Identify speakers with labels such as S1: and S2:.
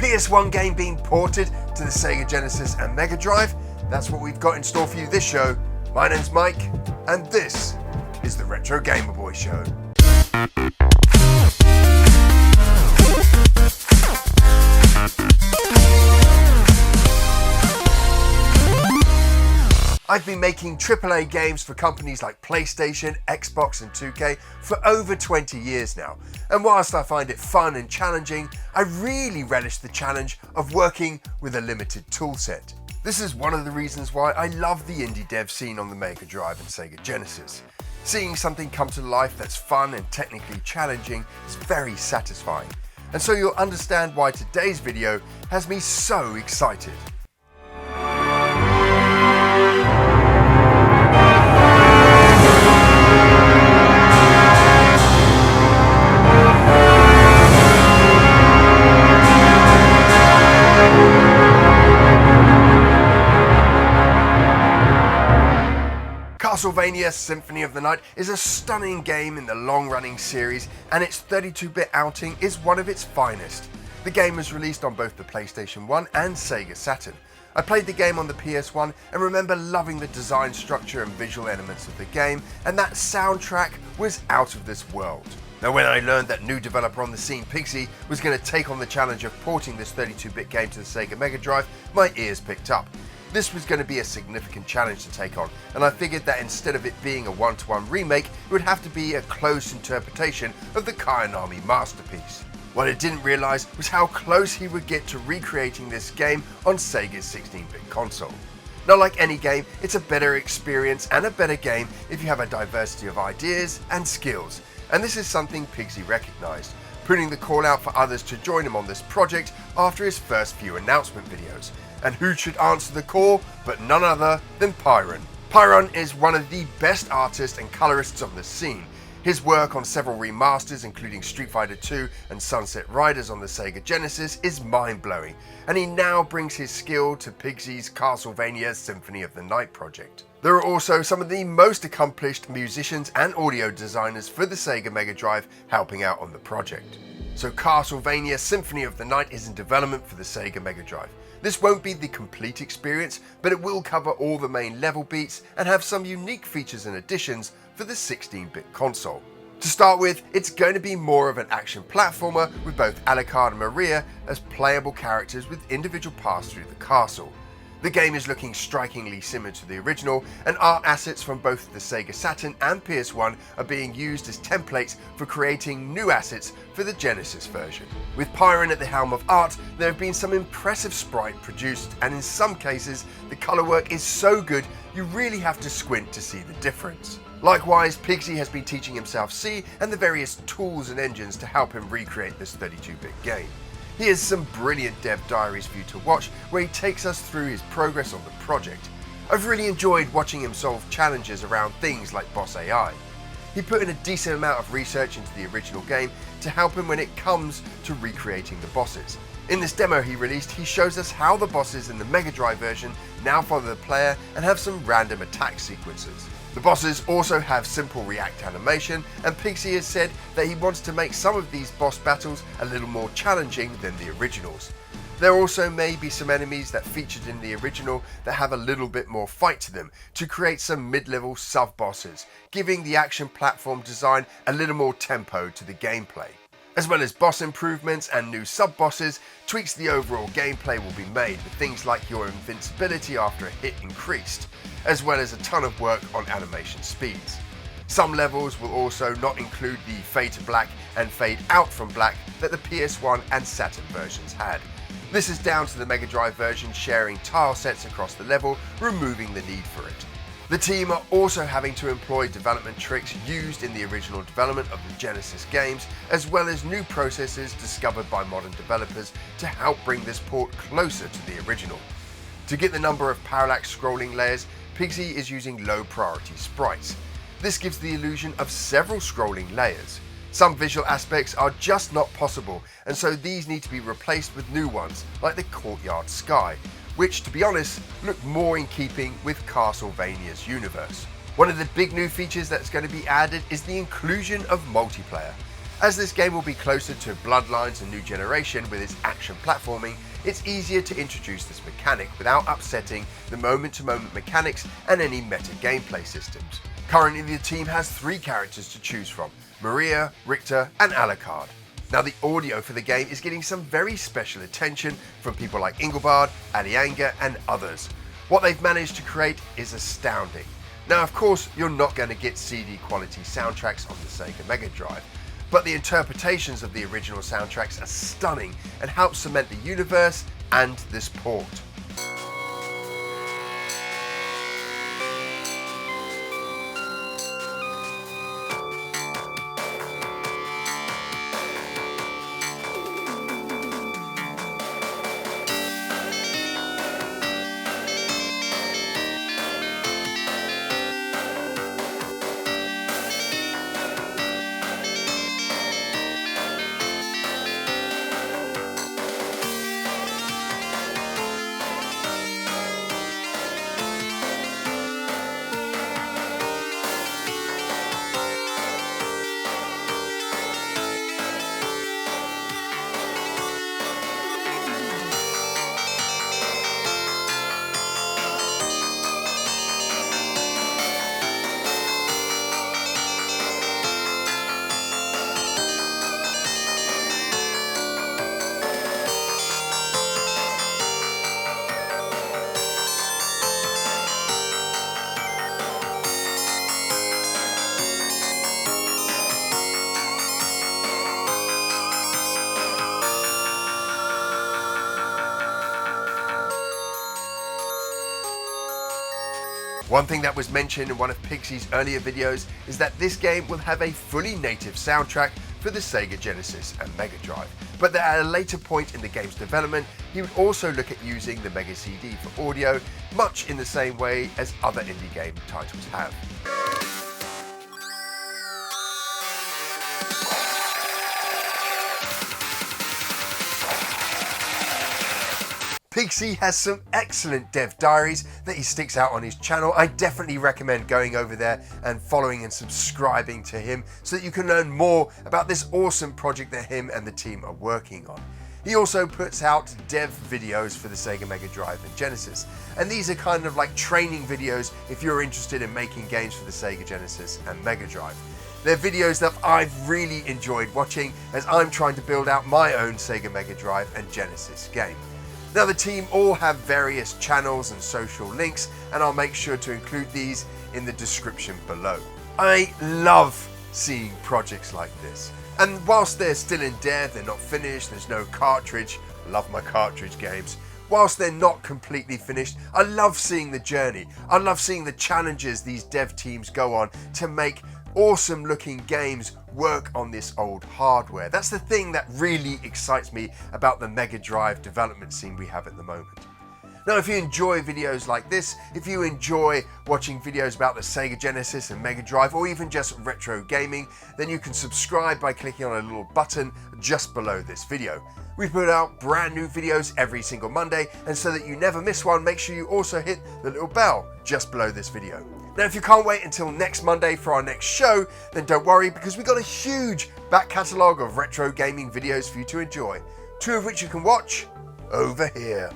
S1: PS1 game being ported to the Sega Genesis and Mega Drive? That's what we've got in store for you this show. My name's Mike, and this is the Retro Gamer Boy Show. I've been making AAA games for companies like PlayStation, Xbox and 2K for over 20 years now. And whilst I find it fun and challenging, I really relish the challenge of working with a limited toolset. This is one of the reasons why I love the indie dev scene on the Mega Drive and Sega Genesis. Seeing something come to life that's fun and technically challenging is very satisfying. And so you'll understand why today's video has me so excited. Castlevania Symphony of the Night is a stunning game in the long-running series, and its 32-bit outing is one of its finest. The game was released on both the PlayStation 1 and Sega Saturn. I played the game on the PS1 and remember loving the design structure and visual elements of the game, and that soundtrack was out of this world. Now, when I learned that new developer on the scene, 𝗵𝗺𝗃𝗃, was going to take on the challenge of porting this 32-bit game to the Sega Mega Drive, my ears picked up. This was going to be a significant challenge to take on, and I figured that instead of it being a one-to-one remake, it would have to be a close interpretation of the Konami masterpiece. What I didn't realise was how close he would get to recreating this game on Sega's 16-bit console. Now, like any game, it's a better experience and a better game if you have a diversity of ideas and skills, and this is something 𝗵𝗃𝗃 recognised, putting the call out for others to join him on this project after his first few announcement videos. And who should answer the call but none other than 𝗵𝗺𝗆. 𝗵𝗺𝗆 is one of the best artists and colorists on the scene. His work on several remasters, including Street Fighter 2 and Sunset Riders on the Sega Genesis, is mind-blowing, and he now brings his skill to 𝗵𝗃𝗃's Castlevania Symphony of the Night project. There are also some of the most accomplished musicians and audio designers for the Sega Mega Drive helping out on the project. So Castlevania Symphony of the Night is in development for the Sega Mega Drive. This won't be the complete experience, but it will cover all the main level beats and have some unique features and additions for the 16-bit console. To start with, it's going to be more of an action platformer with both Alucard and Maria as playable characters with individual paths through the castle. The game is looking strikingly similar to the original, and art assets from both the Sega Saturn and PS1 are being used as templates for creating new assets for the Genesis version. With 𝗵𝗺𝗆 at the helm of art, there have been some impressive sprites produced, and in some cases, the colour work is so good you really have to squint to see the difference. Likewise, 𝗵𝗃𝗃 has been teaching himself C and the various tools and engines to help him recreate this 32-bit game. He has some brilliant dev diaries for you to watch where he takes us through his progress on the project. I've really enjoyed watching him solve challenges around things like boss AI. He put in a decent amount of research into the original game to help him when it comes to recreating the bosses. In this demo he released, he shows us how the bosses in the Mega Drive version now follow the player and have some random attack sequences. The bosses also have simple react animation, and 𝗵𝗃𝗃 has said that he wants to make some of these boss battles a little more challenging than the originals. There also may be some enemies that featured in the original that have a little bit more fight to them to create some mid-level sub-bosses, giving the action platform design a little more tempo to the gameplay. As well as boss improvements and new sub-bosses, tweaks to the overall gameplay will be made with things like your invincibility after a hit increased, as well as a ton of work on animation speeds. Some levels will also not include the fade to black and fade out from black that the PS1 and Saturn versions had. This is down to the Mega Drive version sharing tile sets across the level, removing the need for it. The team are also having to employ development tricks used in the original development of the Genesis games, as well as new processes discovered by modern developers to help bring this port closer to the original. To get the number of parallax scrolling layers, 𝗵𝗃𝗃𝗃 is using low priority sprites. This gives the illusion of several scrolling layers. Some visual aspects are just not possible, and so these need to be replaced with new ones, like the courtyard sky, which, to be honest, look more in keeping with Castlevania's universe. One of the big new features that's going to be added is the inclusion of multiplayer. As this game will be closer to Bloodlines and New Generation with its action platforming, it's easier to introduce this mechanic without upsetting the moment-to-moment mechanics and any meta gameplay systems. Currently the team has 3 characters to choose from: Maria, Richter and Alucard. Now the audio for the game is getting some very special attention from people like 𝗵𝗺𝗶𝗴𝗵 and others. What they've managed to create is astounding. Now of course you're not going to get CD quality soundtracks on the Sega Mega Drive, but the interpretations of the original soundtracks are stunning and help cement the universe and this port. One thing that was mentioned in one of 𝗵𝗺𝗀𝗀's earlier videos is that this game will have a fully native soundtrack for the Sega Genesis and Mega Drive, but that at a later point in the game's development he would also look at using the Mega CD for audio, much in the same way as other indie game titles have. 𝗵𝗺𝗀𝗀 has some excellent dev diaries that he sticks out on his channel. I definitely recommend going over there and following and subscribing to him so that you can learn more about this awesome project that him and the team are working on. He also puts out dev videos for the Sega Mega Drive and Genesis, and these are kind of like training videos if you're interested in making games for the Sega Genesis and Mega Drive. They're videos that I've really enjoyed watching as I'm trying to build out my own Sega Mega Drive and Genesis game. Now the team all have various channels and social links, and I'll make sure to include these in the description below. I love seeing projects like this, and whilst they're still in dev, they're not finished, there's no cartridge. I love my cartridge games. Whilst they're not completely finished, I love seeing the journey. I love seeing the challenges these dev teams go on to make awesome looking games work on this old hardware. That's the thing that really excites me about the Mega Drive development scene we have at the moment. Now if you enjoy videos like this, if you enjoy watching videos about the Sega Genesis and Mega Drive, or even just retro gaming, then you can subscribe by clicking on a little button just below this video. We put out brand new videos every single Monday, and so that you never miss one, make sure you also hit the little bell just below this video. Now if you can't wait until next Monday for our next show, then don't worry, because we've got a huge back catalogue of retro gaming videos for you to enjoy, 2 of which you can watch over here.